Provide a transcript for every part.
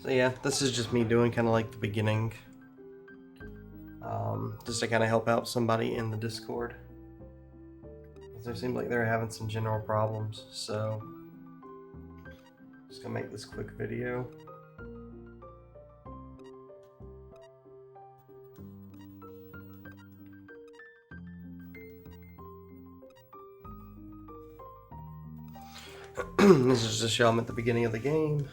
So yeah, this is just me doing kind of like the beginning, just to kind of help out somebody in the Discord. There seems like they're having some general problems, so just gonna make this quick video. This is just to show them at the beginning of the game.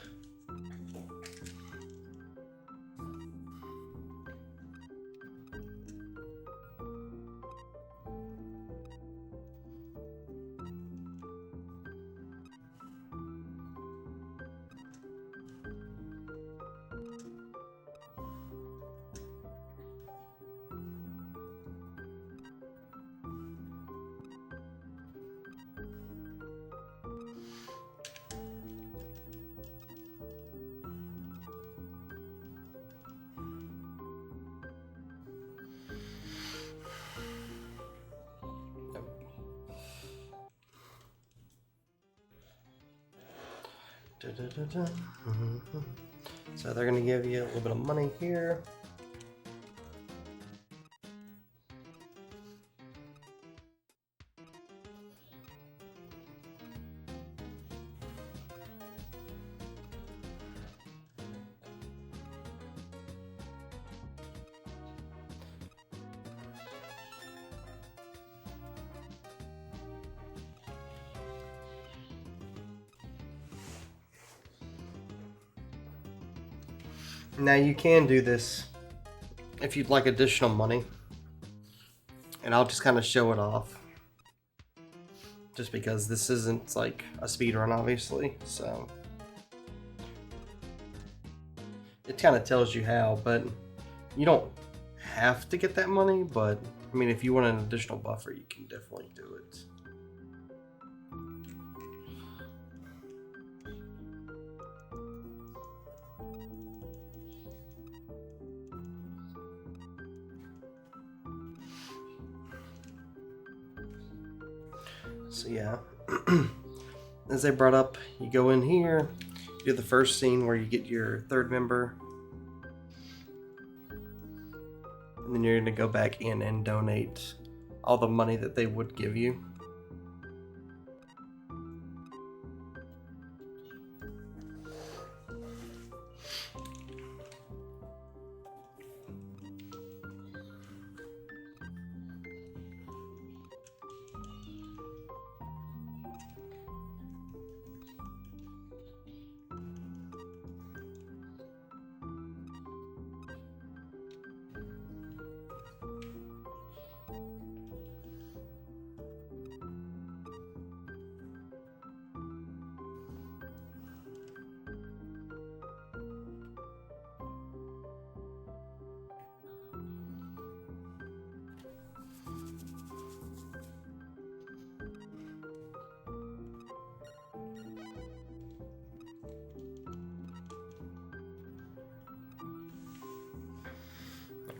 So they're gonna give you a little bit of money here. Now you can do this if you'd like additional money, and I'll just kind of show it off, just because this isn't like a speed run, obviously, so it kind of tells you how, but you don't have to get that money. But I mean, if you want an additional buffer, you can definitely do it. So yeah, as I brought up, you go in here, you do the first scene where you get your third member, and then you're going to go back in and donate all the money that they would give you.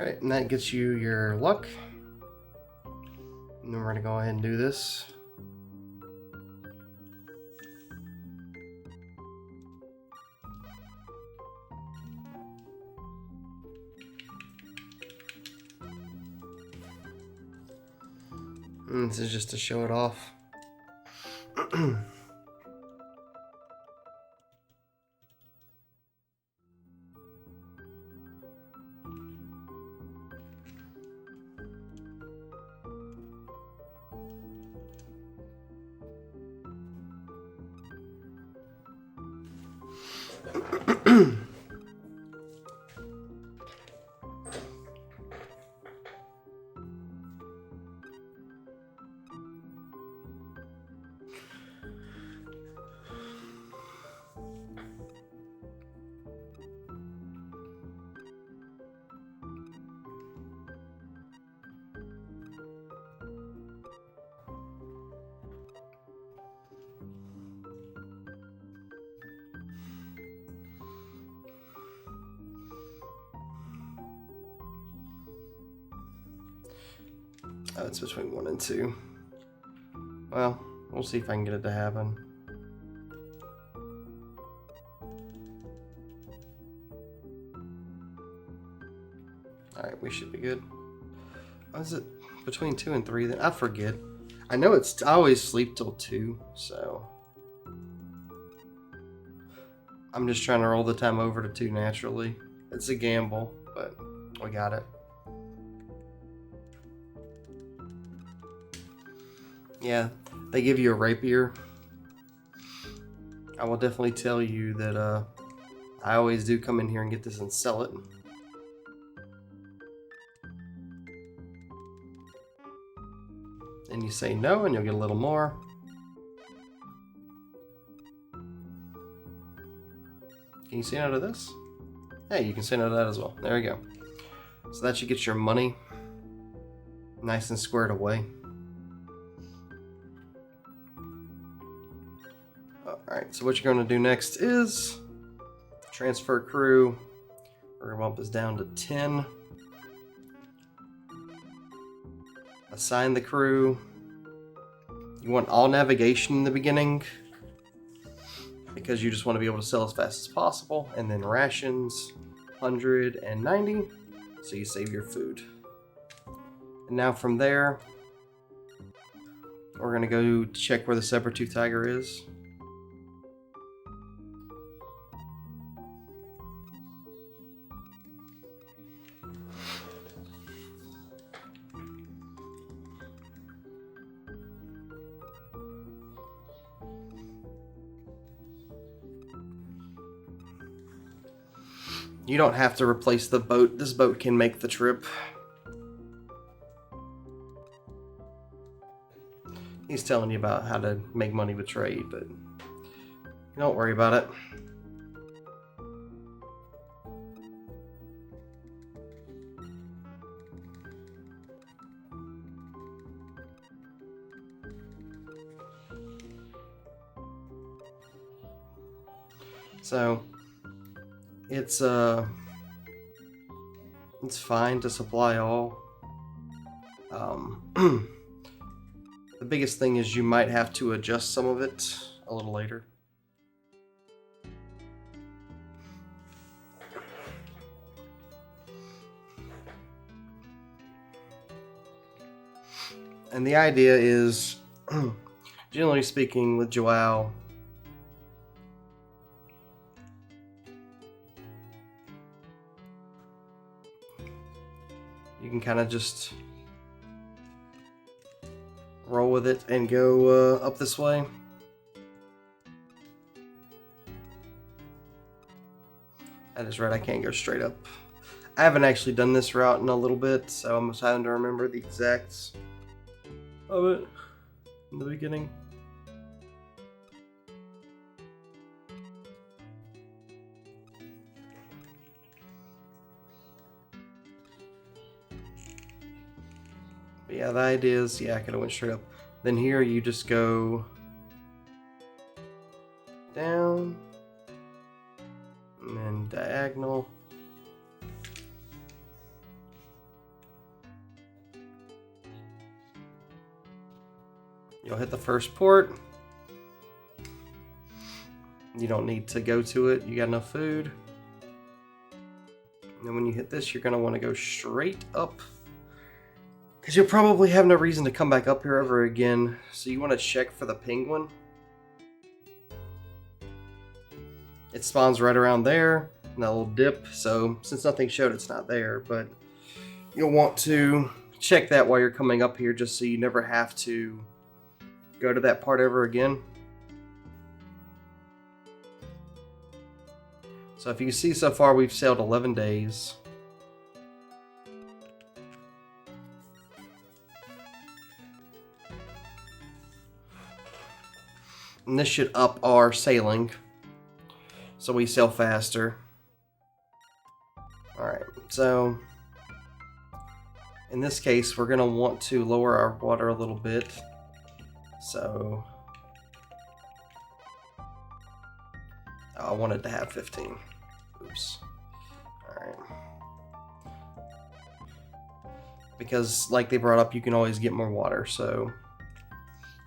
Alright, and that gets you your luck. And then we're going to go ahead and do this. And this is just to show it off. Oh, it's between 1 and 2. Well, we'll see if I can get it to happen. Alright, we should be good. Oh, is it between 2 and 3 then? I forget. I know I always sleep till 2, so I'm just trying to roll the time over to 2 naturally. It's a gamble, but we got it. Yeah, they give you a rapier. I will definitely tell you that I always do come in here and get this and sell it. And you say no, and you'll get a little more. Can you say no to this? Hey, you can say no to that as well. There you go. So that should get your money nice and squared away. Alright, so what you're going to do next is transfer crew. We're going to bump this down to 10. Assign the crew. You want all navigation in the beginning because you just want to be able to sell as fast as possible. And then rations, 190, so you save your food. And now from there, we're going to go check where the Sabre-tooth tiger is. You don't have to replace the boat. This boat can make the trip. He's telling you about how to make money with trade, but don't worry about it. So it's fine to supply all. The biggest thing is you might have to adjust some of it a little later. And the idea is, generally speaking, with Joao, you can kind of just roll with it and go up this way. That is right, I can't go straight up. I haven't actually done this route in a little bit, so I'm just having to remember the exacts of it in the beginning. But yeah, the idea is, yeah, I could have went straight up. Then here you just go down and then diagonal. You'll hit the first port. You don't need to go to it. You got enough food. And then when you hit this, you're going to want to go straight up, because you'll probably have no reason to come back up here ever again. So you want to check for the penguin. It spawns right around there, in that little dip. So since nothing showed, it's not there. But you'll want to check that while you're coming up here, just so you never have to go to that part ever again. So if you can see, so far we've sailed 11 days. And this should up our sailing, so we sail faster. Alright, so in this case, we're going to want to lower our water a little bit. So I wanted to have 15. Oops. Alright. Because, like they brought up, you can always get more water, so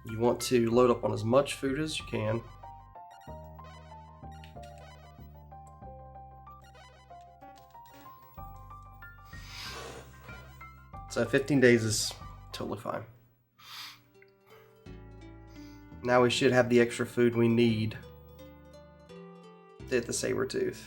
you want to load up on as much food as you can. So 15 days is totally fine. Now we should have the extra food we need to hit the Sabre-tooth.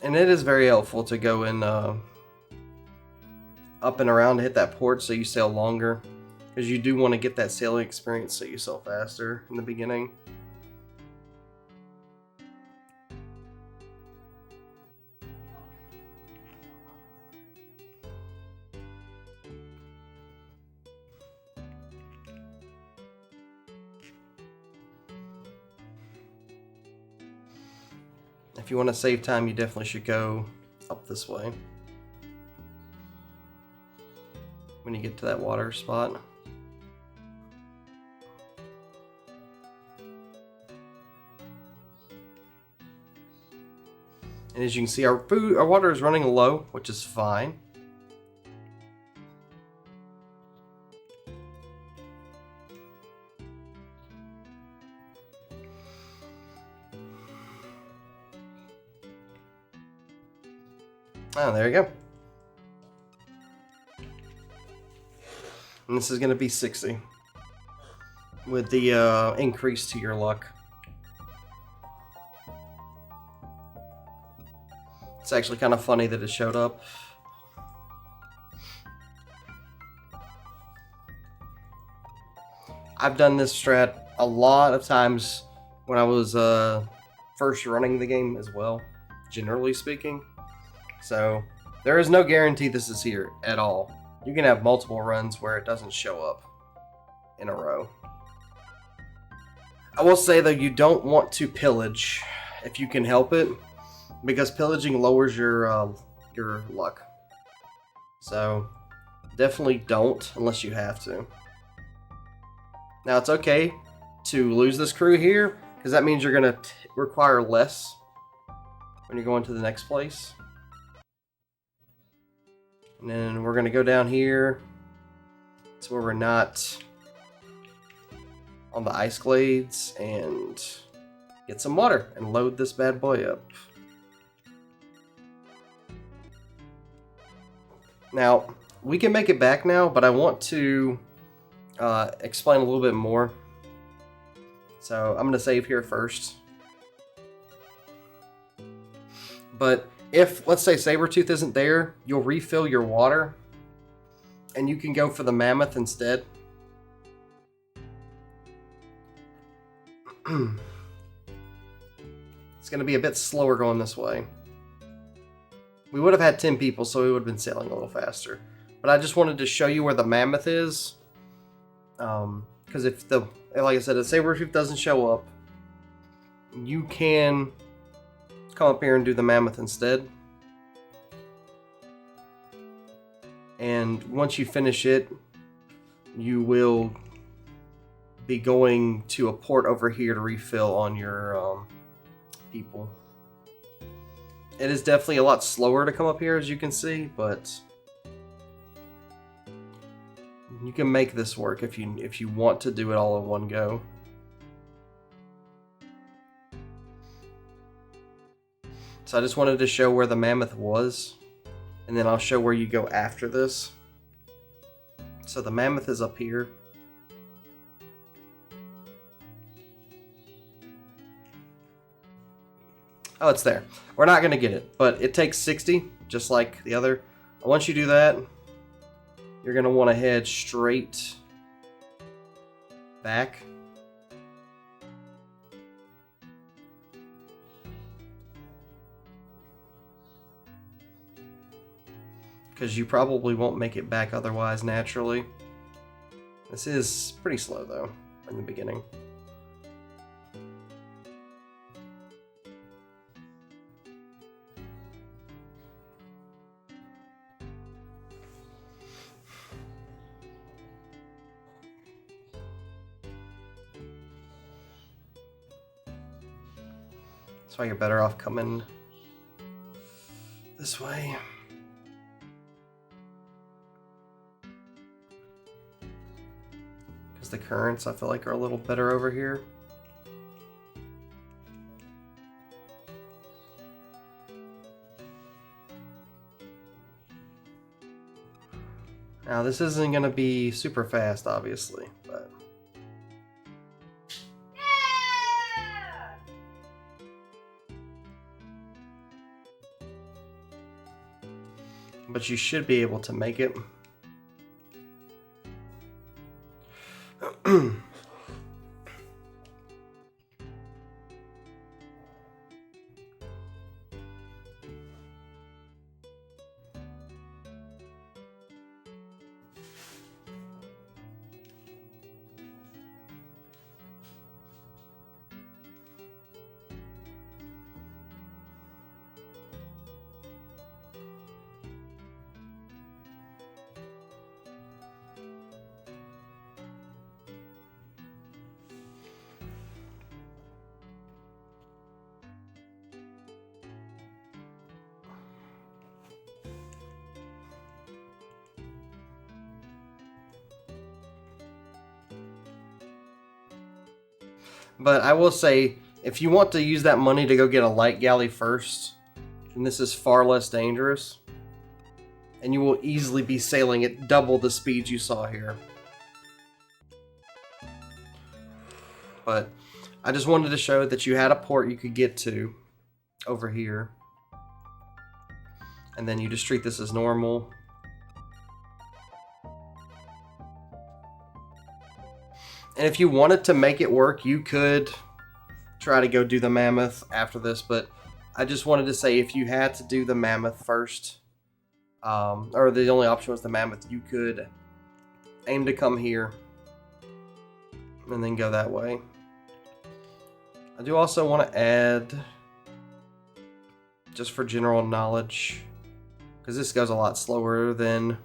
And it is very helpful to go in up and around to hit that port so you sail longer. Because you do want to get that sailing experience so you sail faster in the beginning. If you want to save time, you definitely should go up this way when you get to that water spot. And as you can see, our water is running low, which is fine. Oh, there you go. And this is going to be 60 with the increase to your luck. It's actually kind of funny that it showed up. I've done this strat a lot of times when I was first running the game as well, generally speaking. So there is no guarantee this is here at all. You can have multiple runs where it doesn't show up in a row. I will say though, you don't want to pillage if you can help it, because pillaging lowers your luck. So definitely don't unless you have to. Now it's okay to lose this crew here, because that means you're going to require less when you're going to the next place. And then we're going to go down here to where we're not on the ice glades and get some water and load this bad boy up. Now, we can make it back now, but I want to explain a little bit more. So I'm going to save here first. But if, let's say, Sabre-tooth isn't there, you'll refill your water, and you can go for the Mammoth instead. It's going to be a bit slower going this way. We would have had 10 people, so we would have been sailing a little faster. But I just wanted to show you where the Mammoth is. Because like I said, if Sabre-tooth doesn't show up, you can come up here and do the Mammoth instead. And once you finish it, you will be going to a port over here to refill on your people. It is definitely a lot slower to come up here, as you can see, but you can make this work if you want to do it all in one go. So I just wanted to show where the Mammoth was, and then I'll show where you go after this. So the Mammoth is up here. Oh, it's there. We're not going to get it, but it takes 60, just like the other. Once you do that, you're going to want to head straight back. Because you probably won't make it back otherwise naturally. This is pretty slow though in the beginning. That's why you're better off coming this way. Because the currents, I feel like, are a little better over here. Now, this isn't going to be super fast, obviously, but... But you should be able to make it. But I will say, if you want to use that money to go get a light galley first, then this is far less dangerous. And you will easily be sailing at double the speed you saw here. But I just wanted to show that you had a port you could get to over here. And then you just treat this as normal. And if you wanted to make it work, you could try to go do the Mammoth after this. But I just wanted to say, if you had to do the Mammoth first, or the only option was the Mammoth, you could aim to come here and then go that way. I do also want to add, just for general knowledge, because this goes a lot slower than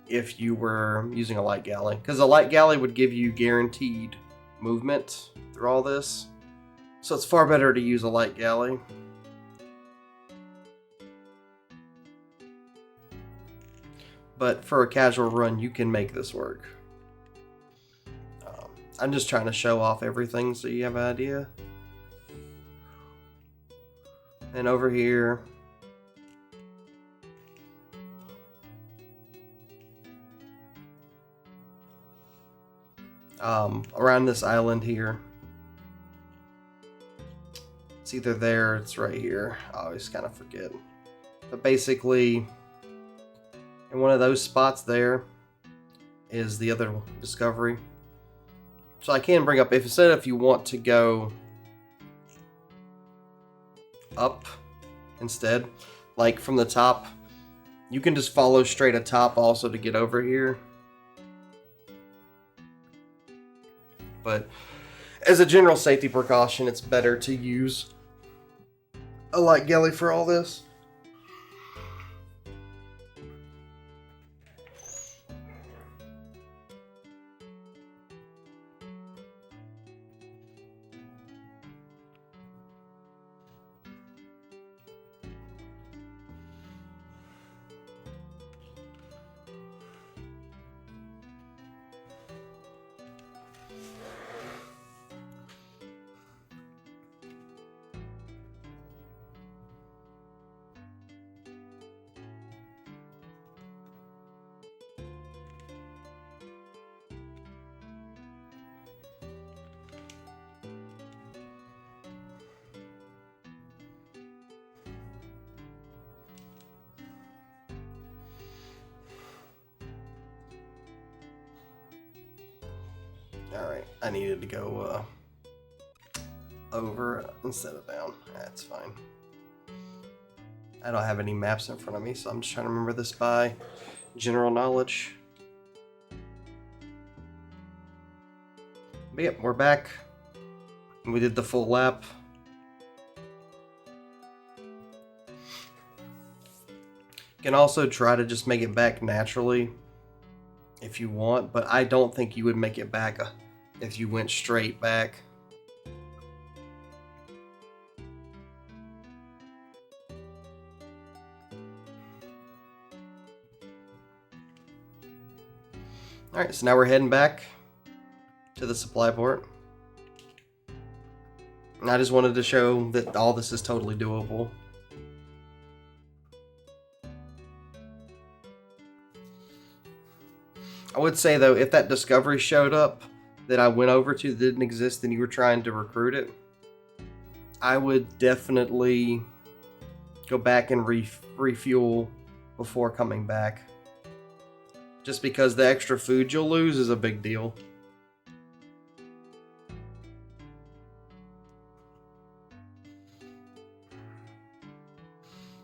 if you were using a light galley. Because a light galley would give you guaranteed movement through all this. So it's far better to use a light galley. But for a casual run, you can make this work. I'm just trying to show off everything so you have an idea. And over here, around this island here, it's either there or it's right here. I always kind of forget. But basically, in one of those spots there is the other discovery. So I can bring up, if you want to go up instead, like from the top, you can just follow straight atop also to get over here. But as a general safety precaution, it's better to use a light galley for all this. Alright, I needed to go over instead of down. That's fine. I don't have any maps in front of me, so I'm just trying to remember this by general knowledge. But yep, we're back. We did the full lap. You can also try to just make it back naturally if you want, but I don't think you would make it back if you went straight back. Alright, so now we're heading back to the supply port. And I just wanted to show that all this is totally doable. I would say though, if that discovery showed up that I went over to that didn't exist and you were trying to recruit it, I would definitely go back and refuel before coming back. Just because the extra food you'll lose is a big deal.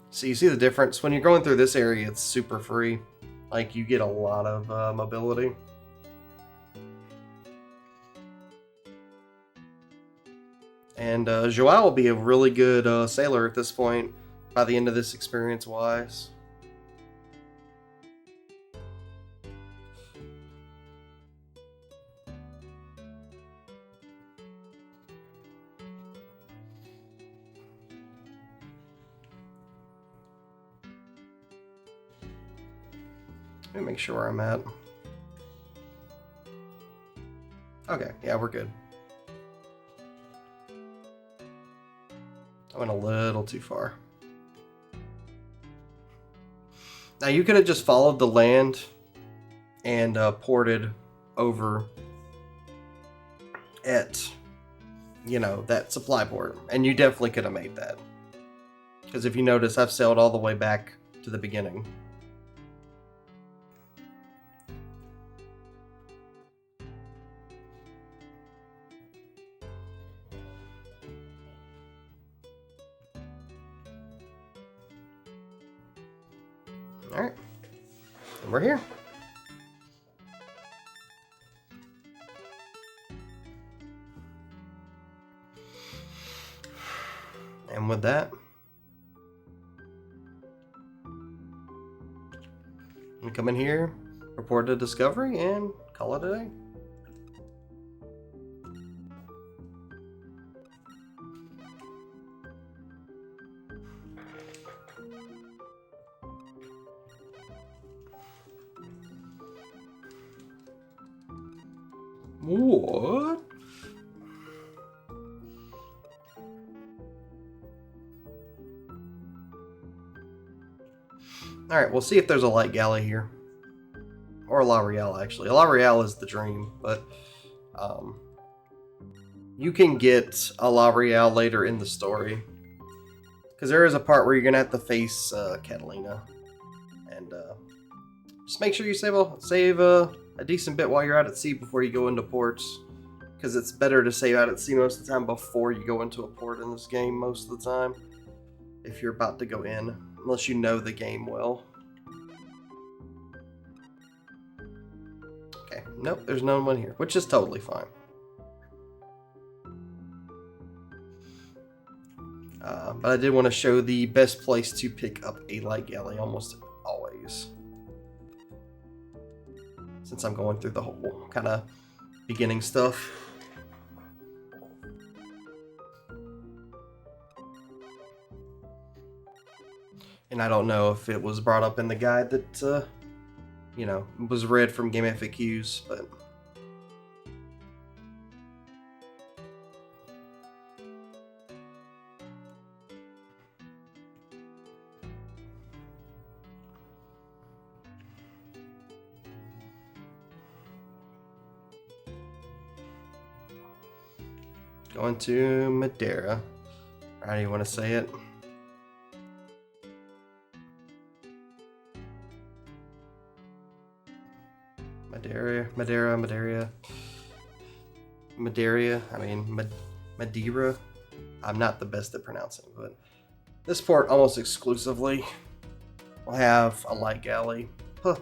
So you see the difference? When you're going through this area, it's super free. Like, you get a lot of mobility. And Joao will be a really good sailor at this point by the end of this experience-wise. Let me make sure where I'm at. Okay, yeah, we're good. I went a little too far. Now you could have just followed the land and ported over at, you know, that supply port. And you definitely could have made that. Because if you notice, I've sailed all the way back to the beginning. Alright, and we're here. And with that, we come in here, report a discovery, and call it a day. What? Alright, we'll see if there's a light galley here. Or a La Real, actually. A La Real is the dream, but you can get a La Real later in the story. Because there is a part where you're going to have to face Catalina. And just make sure you save a decent bit while you're out at sea before you go into ports. Because it's better to save out at sea most of the time before you go into a port in this game most of the time. If you're about to go in. Unless you know the game well. Okay, nope, there's no one here. Which is totally fine. But I did want to show the best place to pick up a light galley almost always. Since I'm going through the whole kind of beginning stuff. And I don't know if it was brought up in the guide that, you know, was read from Game FAQs, but... Going to Madeira. How do you want to say it? Madeira. I mean, Madeira. I'm not the best at pronouncing, but this port almost exclusively will have a light galley,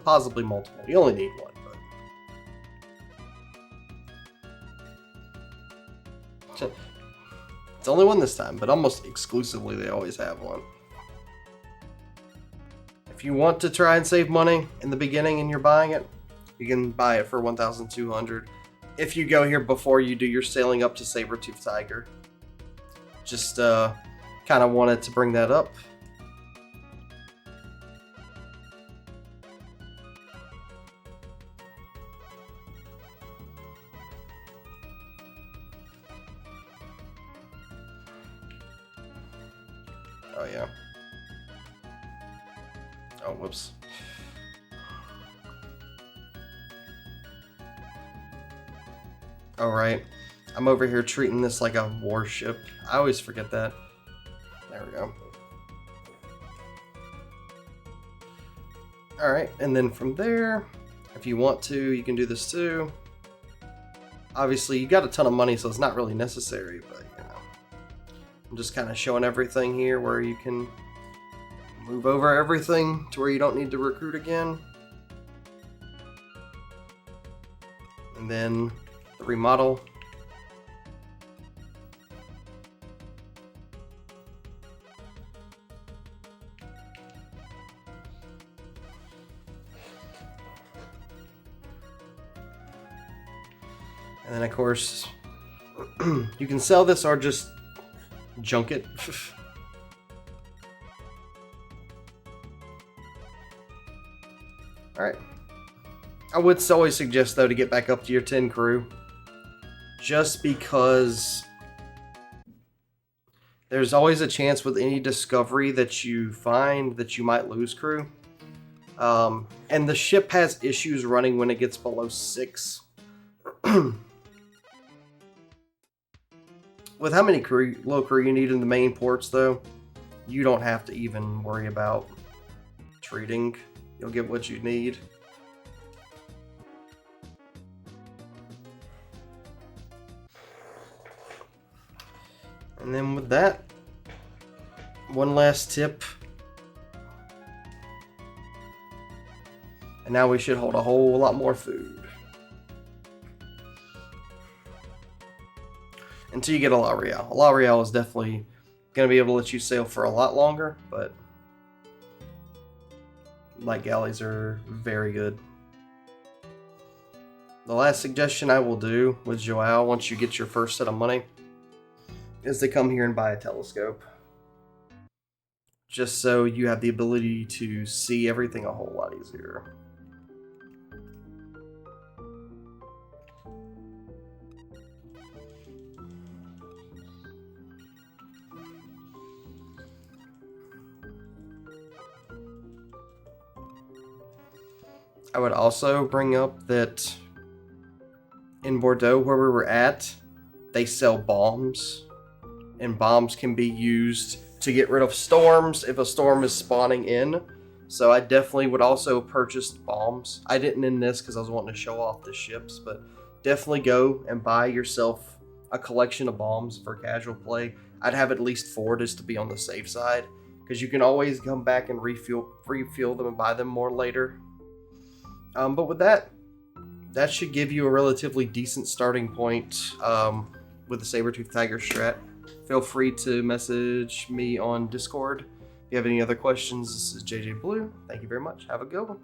possibly multiple. You only need one, but it's only one this time, but almost exclusively they always have one. If you want to try and save money in the beginning and you're buying it, you can buy it for 1,200 if you go here before you do your sailing up to Sabre-tooth Tiger. Just kind of wanted to bring that up. Oh, yeah. Oh, whoops. Alright. I'm over here treating this like a warship. I always forget that. There we go. Alright, and then from there, if you want to, you can do this too. Obviously, you got a ton of money, so it's not really necessary, but, you know. I'm just kind of showing everything here where you can move over everything to where you don't need to recruit again. And then the remodel. And then, of course, you can sell this or just junk it. Alright. I would always suggest, though, to get back up to your 10 crew. Just because there's always a chance with any discovery that you find that you might lose crew. And the ship has issues running when it gets below 6. With how many low crew you need in the main ports, though, you don't have to even worry about treating. You'll get what you need. And then with that, one last tip. And now we should hold a whole lot more food. Until you get a La Real. A La Real is definitely going to be able to let you sail for a lot longer, but light galleys are very good. The last suggestion I will do with Joao once you get your first set of money is to come here and buy a telescope. Just so you have the ability to see everything a whole lot easier. I would also bring up that in Bordeaux, where we were at, they sell bombs. And bombs can be used to get rid of storms if a storm is spawning in. So I definitely would also purchase bombs. I didn't in this because I was wanting to show off the ships, but definitely go and buy yourself a collection of bombs for casual play. I'd have at least 4 just to be on the safe side, because you can always come back and refuel them and buy them more later. But with that should give you a relatively decent starting point with the Sabre-tooth Tiger strat. Feel free to message me on Discord. If you have any other questions, this is JJ Blue. Thank you very much. Have a good one.